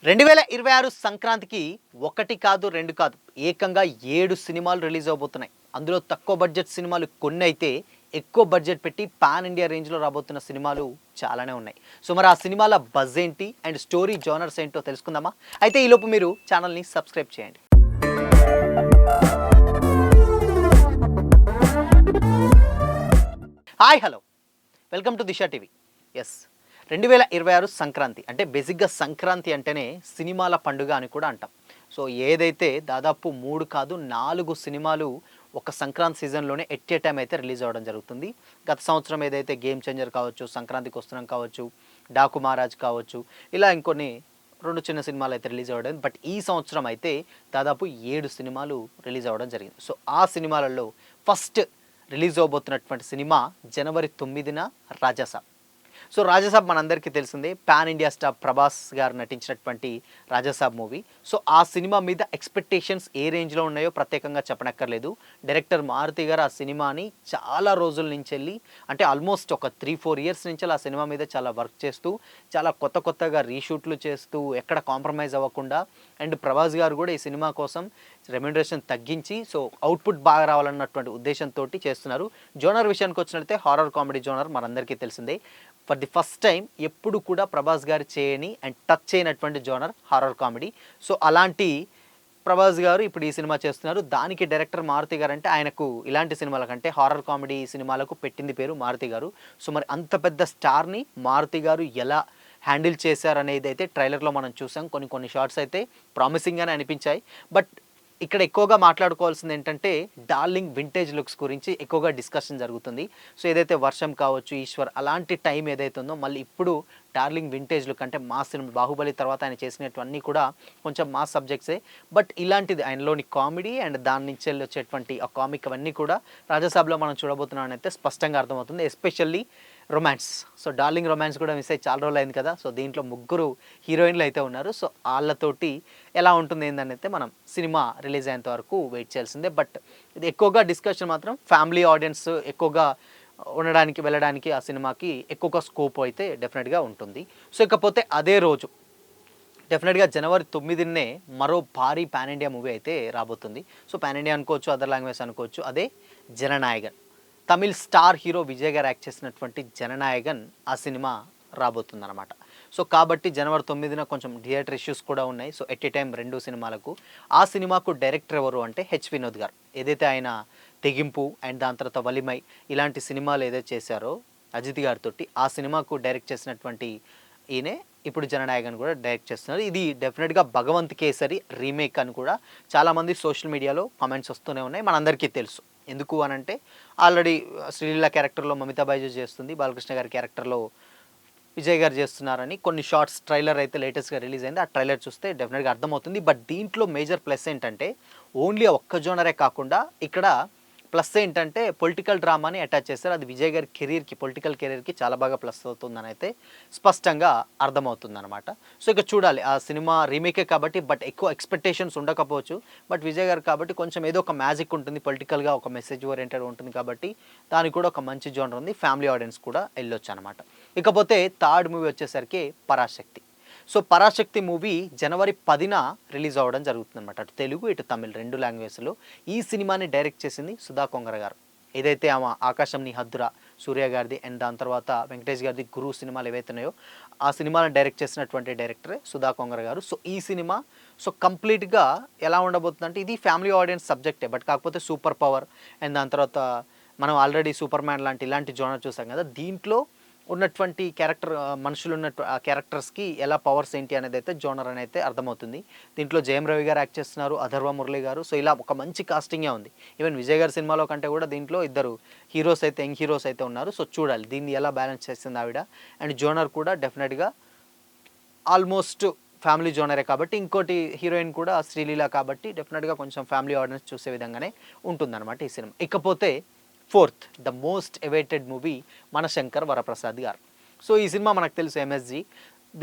2026 సంక్రాంతికి ఒకటి కాదు, రెండు కాదు, ఏకంగా 7 సినిమాలు రిలీజ్ అవబోతున్నాయి. అందులో తక్కువ బడ్జెట్ సినిమాలు కొన్ని అయితే, ఎక్కువ బడ్జెట్ పెట్టి పాన్ ఇండియా రేంజ్‌లో రాబోతున్న సినిమాలు చాలానే ఉన్నాయి. సో మరి ఆ సినిమాల బజ్ ఏంటి అండ్ స్టోరీ జోనర్స్ ఏంటో తెలుసుకుందామా? అయితే ఈలోపు మీరు ఛానల్‌ని సబ్స్క్రైబ్ చేయండి. Hi hello, welcome to Disha TV. Yes, 2026 Sankranti అంటే బేసిక్గా సంక్రాంతి అంటేనే సినిమాల పండుగ అని కూడా అంటాం. సో ఏదైతే దాదాపు 3 కాదు 4 సినిమాలు ఒక సంక్రాంతి సీజన్లోనే ఎట్ ఏ టైం అయితే రిలీజ్ అవ్వడం జరుగుతుంది. గత సంవత్సరం ఏదైతే గేమ్ చేంజర్ కావచ్చు, సంక్రాంతికి వస్తున్నాం కావచ్చు, డాకు మహారాజ్ కావచ్చు, ఇలా ఇంకొన్ని 2 చిన్న సినిమాలు అయితే రిలీజ్ అవ్వడం. బట్ ఈ సంవత్సరం అయితే దాదాపు 7 సినిమాలు రిలీజ్ అవ్వడం జరిగింది. సో ఆ సినిమాలలో ఫస్ట్ రిలీజ్ అవబోతున్నటువంటి సినిమా జనవరి 9న రాజాసాబ్. సో రాజాసాబ్ మనందరికీ తెలిసిందే, పాన్ ఇండియా స్టార్ ప్రభాస్ గారు నటించినటువంటి రాజాసాబ్ మూవీ. సో ఆ సినిమా మీద ఎక్స్పెక్టేషన్స్ ఏ రేంజ్లో ఉన్నాయో ప్రత్యేకంగా చెప్పనక్కర్లేదు. డైరెక్టర్ మారుతి గారు ఆ సినిమాని చాలా రోజుల నుంచి వెళ్ళి, అంటే ఆల్మోస్ట్ ఒక 3-4 ఇయర్స్ నుంచి ఆ సినిమా మీద చాలా వర్క్ చేస్తూ, చాలా కొత్తగా రీషూట్లు చేస్తూ, ఎక్కడ కాంప్రమైజ్ అవ్వకుండా, అండ్ ప్రభాస్ గారు కూడా ఈ సినిమా కోసం రెమ్యునరేషన్ తగ్గించి సో అవుట్పుట్ బాగా రావాలన్నటువంటి ఉద్దేశంతో చేస్తున్నారు. జోనర్ విషయానికి వచ్చినట్లయితే హారర్ కామెడీ జోనర్ మనందరికీ తెలిసిందే. ఫర్ ది ఫస్ట్ టైం ఎప్పుడు కూడా ప్రభాస్ గారు చేయని అండ్ టచ్ చేయనటువంటి జోనర్ హారర్ కామెడీ. సో అలాంటి ప్రభాస్ గారు ఇప్పుడు ఈ సినిమా చేస్తున్నారు. దానికి డైరెక్టర్ మారుతి గారు, అంటే ఆయనకు ఇలాంటి సినిమాల కంటే హారర్ కామెడీ సినిమాలకు పెట్టింది పేరు మారుతి గారు. సో మరి అంత పెద్ద స్టార్ని మారుతి గారు ఎలా హ్యాండిల్ చేశారనేది అయితే ట్రైలర్లో మనం చూసాం. కొన్ని షార్ట్స్ అయితే ప్రామిసింగ్గానే అనిపించాయి. బట్ ఇక్కడ ఎక్కువగా మాట్లాడుకోవాల్సింది ఏంటంటే డార్లింగ్ వింటేజ్ లుక్స్ గురించి ఎక్కువగా డిస్కషన్ జరుగుతుంది. సో ఏదైతే వర్షం కావచ్చు, ఈశ్వర్ అలాంటి టైం ఏదైతే ఉందో, మళ్ళీ ఇప్పుడు డార్లింగ్ వింటేజ్ లుక్ అంటే మాస్ సినిమా, బాహుబలి తర్వాత ఆయన చేసినటువన్నీ కూడా కొంచెం మాస్ సబ్జెక్ట్సే. బట్ ఇలాంటిది ఆయనలోని కామెడీ అండ్ దాని నుంచి వెళ్ళి వచ్చేటువంటి ఆ కామిక్ అవన్నీ కూడా రాజాసాబ్లో మనం చూడబోతున్నామని అయితే స్పష్టంగా అర్థమవుతుంది. Especially romance. So darling romance కూడా మిస్ అయ్యి చాలా రోజులు అయింది కదా. సో దీంట్లో 3 హీరోయిన్లు అయితే ఉన్నారు. సో వాళ్ళతోటి ఎలా ఉంటుంది ఏందని అయితే మనం సినిమా రిలీజ్ అయ్యేంత వరకు వెయిట్ చేయాల్సిందే. బట్ ఇది ఎక్కువగా డిస్కషన్ మాత్రం ఫ్యామిలీ ఆడియన్స్ ఎక్కువగా ఉండడానికి, వెళ్ళడానికి ఆ సినిమాకి ఎక్కువగా స్కోప్ అయితే డెఫినెట్గా ఉంటుంది. సో ఇకపోతే అదే రోజు డెఫినెట్గా జనవరి 9నే మరో భారీ పాన్ ఇండియా మూవీ అయితే రాబోతుంది. సో పాన్ ఇండియా అనుకోవచ్చు, అదర్ లాంగ్వేజ్ అనుకోవచ్చు. అదే జననాయగన్. తమిళ్ స్టార్ హీరో విజయ్ గారు యాక్ట్ చేసినటువంటి జననాయగన్ ఆ సినిమా రాబోతుందన్నమాట. సో కాబట్టి జనవరి 9న కొంచెం థియేటర్ ఇష్యూస్ కూడా ఉన్నాయి. సో ఎట్ ఏ టైం 2 సినిమాలకు. ఆ సినిమాకు డైరెక్టర్ ఎవరు అంటే హెచ్ వినోద్ గారు. ఏదైతే ఆయన తెగింపు అండ్ దాని తర్వాత వలిమై ఇలాంటి సినిమాలు ఏదైతే చేశారో అజిత్ గారితోటి, ఆ సినిమాకు డైరెక్ట్ చేసినటువంటి ఈయనే ఇప్పుడు జననాయకన్ కూడా డైరెక్ట్ చేస్తున్నారు. ఇది డెఫినెట్గా భగవంత్ కేసరి రీమేక్ అని కూడా చాలామంది సోషల్ మీడియాలో కామెంట్స్ వస్తూనే ఉన్నాయి. మనందరికీ తెలుసు ఎందుకు అనంటే, ఆల్రెడీ శ్రీలీల క్యారెక్టర్లో మమితా బైజు చేస్తుంది, బాలకృష్ణ గారి క్యారెక్టర్లో విజయ్ గారు చేస్తున్నారని కొన్ని షార్ట్స్ ట్రైలర్ అయితే లేటెస్ట్గా రిలీజ్ అయింది. ఆ ట్రైలర్ చూస్తే డెఫినెట్గా అర్థమవుతుంది. బట్ దీంట్లో మేజర్ ప్లస్ ఏంటంటే ఓన్లీ ఒక్క జోనరే కాకుండా ఇక్కడ ప్లస్ ఏంటంటే పొలిటికల్ డ్రామాని అటాచ్ చేస్తారు. అది విజయ్ గారి కెరీర్కి, పొలిటికల్ కెరీర్కి చాలా బాగా ప్లస్ అవుతుందని అయితే స్పష్టంగా అర్థమవుతుందన్నమాట. సో ఇక చూడాలి, ఆ సినిమా రీమేకే కాబట్టి బట్ ఎక్కువ ఎక్స్పెక్టేషన్స్ ఉండకపోవచ్చు. బట్ విజయ్ గారు కాబట్టి కొంచెం ఏదో ఒక మ్యాజిక్ ఉంటుంది, పొలిటికల్గా ఒక మెసేజ్ ఓరియంటెడ్ ఉంటుంది కాబట్టి దానికి కూడా ఒక మంచి జోనర్ ఉంది. ఫ్యామిలీ ఆడియన్స్ కూడా వెళ్ళొచ్చు అనమాట. ఇకపోతే థర్డ్ మూవీ వచ్చేసరికి పరాశక్తి. సో పరాశక్తి మూవీ జనవరి 10న రిలీజ్ అవ్వడం జరుగుతుంది అనమాట. అటు తెలుగు ఇటు తమిళ్ 2 లాంగ్వేజ్లో. ఈ సినిమాని డైరెక్ట్ చేసింది సుధా కొంగర గారు. ఏదైతే ఆమె ఆకాశం నీ హద్దురా సూర్య గారిది అండ్ దాని తర్వాత వెంకటేష్ గారిది గురు సినిమాలు ఏవైతున్నాయో ఆ సినిమాని డైరెక్ట్ చేసినటువంటి డైరెక్టరే సుధా కొంగర గారు. సో ఈ సినిమా కంప్లీట్గా ఎలా ఉండబోతుందంటే, ఇది ఫ్యామిలీ ఆడియన్స్ సబ్జెక్టే, బట్ కాకపోతే సూపర్ పవర్ అండ్ దాని తర్వాత మనం ఆల్రెడీ సూపర్ మ్యాన్ లాంటి ఇలాంటి జోనర్ చూసాం కదా. దీంట్లో ఉన్నటువంటి మనుషులు ఉన్నట్టు ఆ క్యారెక్టర్స్కి ఎలా పవర్స్ ఏంటి అనేది అయితే జోనర్ అని అయితే అర్థమవుతుంది. దీంట్లో జయం రవి గారు యాక్ట్ చేస్తున్నారు, అథర్వ మురళి గారు. సో ఇలా ఒక మంచి కాస్టింగే ఉంది. ఈవెన్ విజయ్ గారి సినిమాలో కంటే కూడా దీంట్లో 2 హీరోస్ అయితే, యంగ్ హీరోస్ అయితే ఉన్నారు. సో చూడాలి దీన్ని ఎలా బ్యాలెన్స్ చేస్తుంది ఆవిడ. అండ్ జోనర్ కూడా డెఫినెట్గా ఆల్మోస్ట్ ఫ్యామిలీ జోనరే కాబట్టి, ఇంకోటి హీరోయిన్ కూడా శ్రీలీల కాబట్టి డెఫినెట్గా కొంచెం ఫ్యామిలీ ఆడియన్స్ చూసే విధంగానే ఉంటుందన్నమాట ఈ సినిమా. ఇకపోతే fourth the most awaited movie Manashankar Varaprasad గారు. సో ఈ సినిమా మనకు తెలుసు ఎంఎస్జి,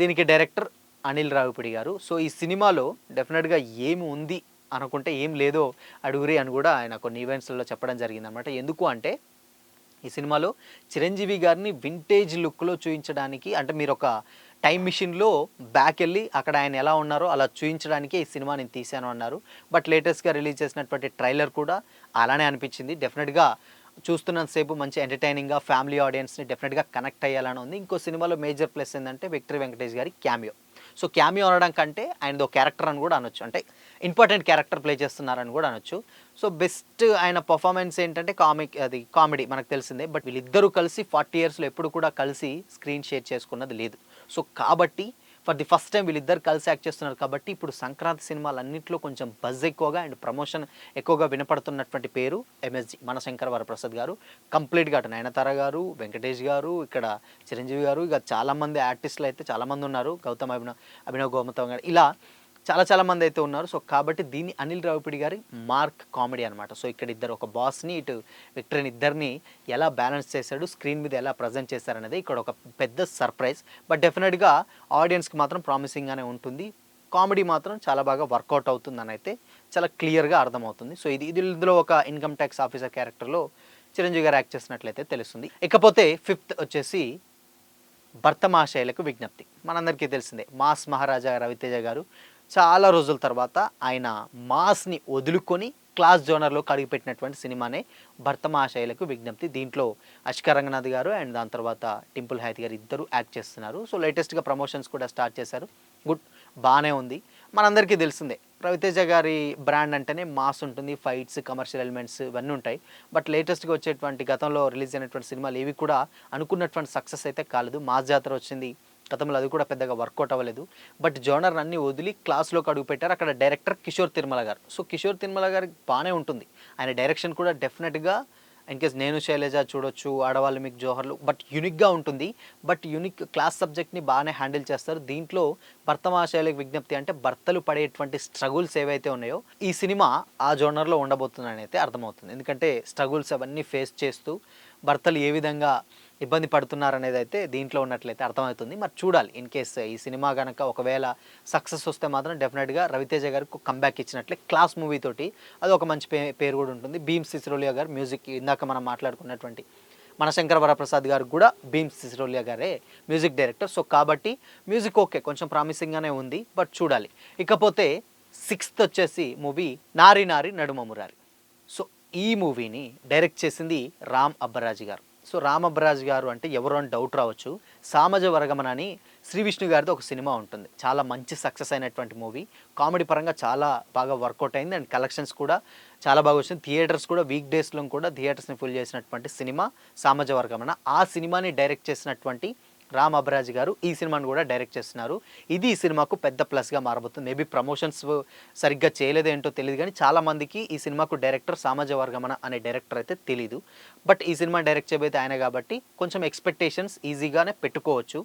దీనికి డైరెక్టర్ అనిల్ రావిపూడి గారు. సో ఈ సినిమాలో డెఫినెట్గా ఏమి ఉంది అనుకుంటే ఏం లేదో అడుగురి అని కూడా ఆయన కొన్ని ఈవెంట్స్లో చెప్పడం జరిగిందనమాట. ఎందుకు అంటే ఈ సినిమాలో చిరంజీవి గారిని వింటేజ్ లుక్లో చూపించడానికి, అంటే మీరు ఒక టైం మిషన్లో బ్యాక్ వెళ్ళి అక్కడ ఆయన ఎలా ఉన్నారో అలా చూపించడానికి ఈ సినిమా నేను తీశాను అన్నారు. బట్ లేటెస్ట్గా రిలీజ్ చేసినటువంటి ట్రైలర్ కూడా అలానే అనిపించింది. డెఫినెట్గా చూస్తున్నంతసేపు మంచి ఎంటర్టైనింగ్గా ఫ్యామిలీ ఆడియన్స్ని డెఫినెట్గా కనెక్ట్ అయ్యేలానే ఉంది. ఇంకో సినిమాలో మేజర్ ప్లస్ ఏంటంటే విక్టరీ వెంకటేష్ గారి క్యామియో. సో క్యామియో అనడం కంటే ఆయనదో క్యారెక్టర్ అని కూడా అనొచ్చు, అంటే ఇంపార్టెంట్ క్యారెక్టర్ ప్లే చేస్తున్నారని కూడా అనొచ్చు. సో బెస్ట్ ఆయన పర్ఫార్మెన్స్ ఏంటంటే కామెడీ మనకు తెలిసిందే. బట్ వీళ్ళిద్దరూ కలిసి 40 ఇయర్స్లో ఎప్పుడు కూడా కలిసి స్క్రీన్ షేర్ చేసుకున్నది లేదు. సో కాబట్టి ఫర్ ది ఫస్ట్ టైం వీళ్ళిద్దరు కలిసి యాక్ట్ చేస్తున్నారు కాబట్టి ఇప్పుడు సంక్రాంతి సినిమాలన్నింటిలో కొంచెం బజ్ ఎక్కువగా అండ్ ప్రమోషన్ ఎక్కువగా వినపడుతున్నటువంటి పేరు ఎంఎస్జి మనశంకర వరప్రసాద్ గారు. కంప్లీట్గా అటు నయనతార గారు, వెంకటేష్ గారు, ఇక్కడ చిరంజీవి గారు, ఇక చాలామంది ఆర్టిస్టులు అయితే చాలామంది ఉన్నారు, గౌతమ్ అభినవ్ గౌతమ్ గారు, ఇలా చాలా మంది అయితే ఉన్నారు. సో కాబట్టి దీన్ని అనిల్ రావిపూడి గారి మార్క్ కామెడీ అనమాట. సో ఇక్కడ ఇద్దరు, ఒక బాస్ని ఇటు విక్టరీని, ఇద్దరిని ఎలా బ్యాలెన్స్ చేశాడు, స్క్రీన్ మీద ఎలా ప్రజెంట్ చేశారనేది ఇక్కడ ఒక పెద్ద సర్ప్రైజ్. బట్ డెఫినెట్గా ఆడియన్స్కి మాత్రం ప్రామిసింగ్గానే ఉంటుంది. కామెడీ మాత్రం చాలా బాగా వర్కౌట్ అవుతుందని అయితే చాలా క్లియర్గా అర్థమవుతుంది. సో ఇందులో ఒక ఇన్కమ్ ట్యాక్స్ ఆఫీసర్ క్యారెక్టర్లో చిరంజీవి గారు యాక్ట్ చేసినట్లయితే తెలుస్తుంది. ఇకపోతే 5th వచ్చేసి భర్తమాశయులకు విజ్ఞప్తి. మనందరికీ తెలిసిందే, మాస్ మహారాజా రవితేజ గారు చాలా రోజుల తర్వాత ఆయన మాస్ని వదులుకొని క్లాస్ జోనర్లో అడుగుపెట్టినటువంటి సినిమానే భర్తమాశయులకు విజ్ఞప్తి. దీంట్లో అష్క రంగనాథ్ గారు అండ్ దాని తర్వాత టింపుల్ హైత్ గారు ఇద్దరు యాక్ట్ చేస్తున్నారు. సో లేటెస్ట్గా ప్రమోషన్స్ కూడా స్టార్ట్ చేశారు. గుడ్, బాగానే ఉంది. మనందరికీ తెలిసిందే, రవితేజ గారి బ్రాండ్ అంటేనే మాస్ ఉంటుంది, ఫైట్స్, కమర్షియల్ ఎలిమెంట్స్ ఇవన్నీ ఉంటాయి. బట్ లేటెస్ట్గా వచ్చేటువంటి గతంలో రిలీజ్ అయినటువంటి సినిమాలు ఏవి కూడా అనుకున్నటువంటి సక్సెస్ అయితే కాలేదు. మాస్ జాతర వచ్చింది గతంలో, అది కూడా పెద్దగా వర్కౌట్ అవ్వలేదు. బట్ జోనర్ అన్ని వదిలి క్లాస్లోకి అడుగు పెట్టారు. అక్కడ డైరెక్టర్ కిషోర్ తిరుమల గారు. సో కిషోర్ తిరుమల గారికి బాగానే ఉంటుంది, ఆయన డైరెక్షన్ కూడా డెఫినెట్గా ఇన్కేస్ నేను శైలజ చూడొచ్చు, ఆడవాళ్ళు మీకు జోహర్లు, బట్ యూనిక్గా ఉంటుంది. బట్ యూనిక్ క్లాస్ సబ్జెక్ట్ని బాగానే హ్యాండిల్ చేస్తారు. దీంట్లో భర్తమాశయులకు విజ్ఞప్తి అంటే భర్తలు పడేటువంటి స్ట్రగుల్స్ ఏవైతే ఉన్నాయో ఈ సినిమా ఆ జోనర్లో ఉండబోతుందని అయితే అర్థమవుతుంది. ఎందుకంటే స్ట్రగుల్స్ అవన్నీ ఫేస్ చేస్తూ భర్తలు ఏ విధంగా ఇబ్బంది పడుతున్నారనేది అయితే దీంట్లో ఉన్నట్లయితే అర్థమవుతుంది. మరి చూడాలి, ఇన్ కేస్ ఈ సినిమా కనుక ఒకవేళ సక్సెస్ వస్తే మాత్రం డెఫినెట్గా రవితేజ గారికి కంబ్యాక్ ఇచ్చినట్లే క్లాస్ మూవీ తోటి అది ఒక మంచి పేరు కూడా ఉంటుంది. భీమ్ సిసిరోలియా గారు మ్యూజిక్, ఇందాక మనం మాట్లాడుకున్నటువంటి మనశంకర వరప్రసాద్ గారు కూడా భీమ్ సిసిరోలియా గారే మ్యూజిక్ డైరెక్టర్. సో కాబట్టి మ్యూజిక్ ఓకే, కొంచెం ప్రామిసింగ్గానే ఉంది, బట్ చూడాలి. ఇకపోతే 6th వచ్చేసి మూవీ నారి నారి నడుమ మురారి. సో ఈ మూవీని డైరెక్ట్ చేసింది రామ్ అబ్బరాజు గారు. సో రామ్ అబ్బరాజు గారు అంటే ఎవరు అని డౌట్ రావచ్చు. సామాజ వర్గమన అని శ్రీ విష్ణు గారితో ఒక సినిమా ఉంటుంది, చాలా మంచి సక్సెస్ అయినటువంటి మూవీ. కామెడీ పరంగా చాలా బాగా వర్కౌట్ అయింది అండ్ కలెక్షన్స్ కూడా చాలా బాగా వచ్చింది. థియేటర్స్ కూడా వీక్ డేస్లో కూడా థియేటర్స్ని ఫుల్ చేసినటువంటి సినిమా సామాజ వర్గమన. ఆ సినిమాని డైరెక్ట్ చేసినటువంటి రామ్ అబ్బరాజు గారు ఈ సినిమాను కూడా డైరెక్ట్ చేస్తున్నారు. ఇది ఈ సినిమాకు పెద్ద ప్లస్గా మారబోతుంది. మేబీ ప్రమోషన్స్ సరిగ్గా చేయలేదేంటో తెలియదు, కానీ చాలామందికి ఈ సినిమాకు డైరెక్టర్ సామాజ వర్గమన అనే డైరెక్టర్ అయితే తెలీదు. బట్ ఈ సినిమా డైరెక్ట్ చేయబోతే ఆయన కాబట్టి కొంచెం ఎక్స్పెక్టేషన్స్ ఈజీగానే పెట్టుకోవచ్చు.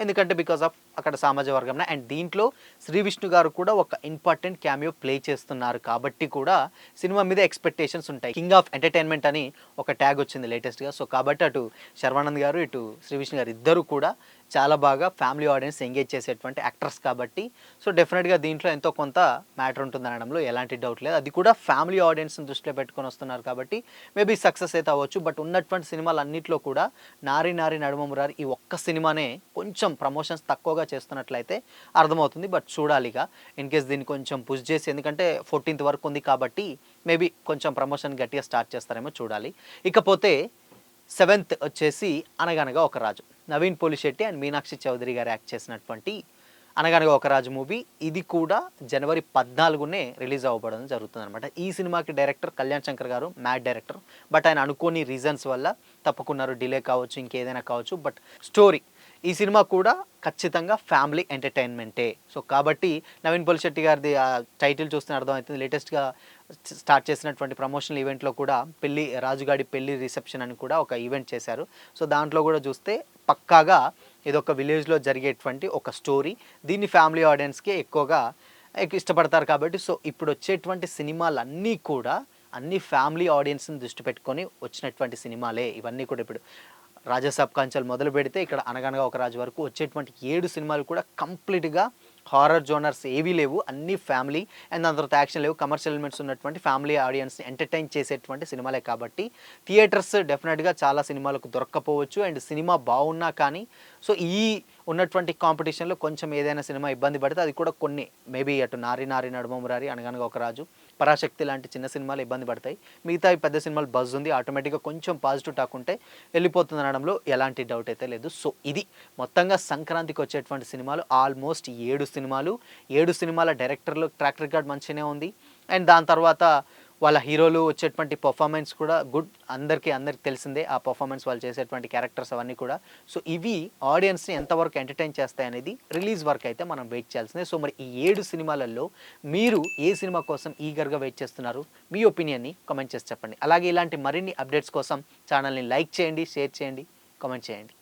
ఎందుకంటే బికాస్ ఆఫ్ అక్కడ సామాజ వర్గం అండ్ దీంట్లో శ్రీ విష్ణు గారు కూడా ఒక ఇంపార్టెంట్ క్యామియో ప్లే చేస్తున్నారు కాబట్టి కూడా సినిమా మీద ఎక్స్పెక్టేషన్స్ ఉంటాయి. కింగ్ ఆఫ్ ఎంటర్టైన్మెంట్ అని ఒక ట్యాగ్ వచ్చింది లేటెస్ట్గా. సో కాబట్టి అటు శర్వానంద్ గారు ఇటు శ్రీ విష్ణు గారు ఇద్దరు కూడా చాలా బాగా ఫ్యామిలీ ఆడియన్స్ ఎంగేజ్ చేసేటువంటి యాక్టర్స్ కాబట్టి సో డెఫినెట్గా దీంట్లో ఎంతో కొంత మ్యాటర్ ఉంటుంది అనడంలో ఎలాంటి డౌట్ లేదు. అది కూడా ఫ్యామిలీ ఆడియన్స్ని దృష్టిలో పెట్టుకొని వస్తున్నారు కాబట్టి మేబీ సక్సెస్ అయితే అవ్వచ్చు. బట్ ఉన్నటువంటి సినిమాలు అన్నింటిలో కూడా నారి నారి నడుమ మురారి ఈ ఒక్క సినిమానే కొంచెం ప్రమోషన్స్ తక్కువగా చేస్తున్నట్లయితే అర్థమవుతుంది. బట్ చూడాలిగా, ఇన్ కేస్ దీన్ని కొంచెం పుష్ చేసి, ఎందుకంటే 14th వరకు ఉంది కాబట్టి మేబీ కొంచెం ప్రమోషన్ గట్టిగా స్టార్ట్ చేస్తారేమో చూడాలి. ఇకపోతే 7th వచ్చేసి అనగనగా ఒక రాజు. నవీన్ పోలిశెట్టి అండ్ మీనాక్షి చౌదరి గారు యాక్ట్ చేసినటువంటి అనగనగా ఒక రాజు మూవీ. ఇది కూడా జనవరి 14నే రిలీజ్ అవ్వబడడం జరుగుతుంది అనమాట. ఈ సినిమాకి డైరెక్టర్ కళ్యాణ్ శంకర్ గారు, మ్యాడ్ డైరెక్టర్. బట్ ఆయన అనుకోని రీజన్స్ వల్ల తప్పుకున్నారు, డిలే కావచ్చు, ఇంకేదైనా కావచ్చు. బట్ స్టోరీ ఈ సినిమా కూడా ఖచ్చితంగా ఫ్యామిలీ ఎంటర్టైన్మెంటే. సో కాబట్టి నవీన్ పోలిశెట్టి గారిది ఆ టైటిల్ చూస్తే అర్థమవుతుంది. లేటెస్ట్గా స్టార్ట్ చేసినటువంటి ప్రమోషనల్ ఈవెంట్లో కూడా రాజుగాడి పెళ్లి రిసెప్షన్ అని కూడా ఒక ఈవెంట్ చేశారు. సో దాంట్లో కూడా చూస్తే పక్కాగా ఇదొక విలేజ్లో జరిగేటువంటి ఒక స్టోరీ. దీన్ని ఫ్యామిలీ ఆడియన్స్కి ఎక్కువగా ఇష్టపడతారు కాబట్టి సో ఇప్పుడు వచ్చేటువంటి సినిమాలన్నీ కూడా అన్ని ఫ్యామిలీ ఆడియన్స్ని దృష్టి పెట్టుకొని వచ్చినటువంటి సినిమాలే ఇవన్నీ కూడా. ఇప్పుడు రాజసాబ్ కాంచల్ మొదలు పెడితే ఇక్కడ అనగనగా ఒక రాజు వరకు వచ్చేటువంటి 7 సినిమాలు కూడా కంప్లీట్గా హారర్ జోనర్స్ ఏవీ లేవు, అన్ని ఫ్యామిలీ అండ్ దాని తర్వాత యాక్షన్ లేవు, కమర్షియల్ ఎలిమెంట్స్ ఉన్నటువంటి ఫ్యామిలీ ఆడియన్స్ని ఎంటర్టైన్ చేసేటువంటి సినిమాలే కాబట్టి థియేటర్స్ డెఫినెట్గా చాలా సినిమాలకు దొరక్కపోవచ్చు. అండ్ సినిమా బాగున్నా కానీ సో ఈ ఉన్నటువంటి కాంపిటీషన్లో కొంచెం ఏదైనా సినిమా ఇబ్బంది పడితే అది కూడా కొన్ని మేబీ అటు నారి నారి నడుమ మురారి అనగనగా ఒక రాజు పరాశక్తి లాంటి చిన్న సినిమాలు ఇబ్బంది పడతాయి. మిగతా ఈ పెద్ద సినిమాలు బజ్ ఉంది, ఆటోమేటిక్గా కొంచెం పాజిటివ్ టాక్ ఉంటే వెళ్ళిపోతుంది అనడంలో ఎలాంటి డౌట్ అయితే లేదు. సో ఇది మొత్తంగా సంక్రాంతికి వచ్చేటువంటి సినిమాలు ఆల్మోస్ట్ 7 సినిమాల డైరెక్టర్లు ట్రాక్ రికార్డ్ మంచిగానే ఉంది. అండ్ దాని తర్వాత వాళ్ళ హీరోలు వచ్చేటువంటి పర్ఫార్మెన్స్ కూడా గుడ్. అందరికీ తెలిసిందే ఆ పర్ఫార్మెన్స్, వాళ్ళు చేసేటువంటి క్యారెక్టర్స్ అవన్నీ కూడా. సో ఇవి ఆడియన్స్ని ఎంతవరకు ఎంటర్టైన్ చేస్తాయి అనేది రిలీజ్ వరకు అయితే మనం వెయిట్ చేయాల్సిందే. సో మరి ఈ 7 సినిమాలలో మీరు ఏ సినిమా కోసం ఈగర్గా వెయిట్ చేస్తున్నారు? మీ ఒపీనియన్ని కామెంట్ చేసి చెప్పండి. అలాగే ఇలాంటి మరిన్ని అప్డేట్స్ కోసం ఛానల్ని లైక్ చేయండి, షేర్ చేయండి, కామెంట్ చేయండి.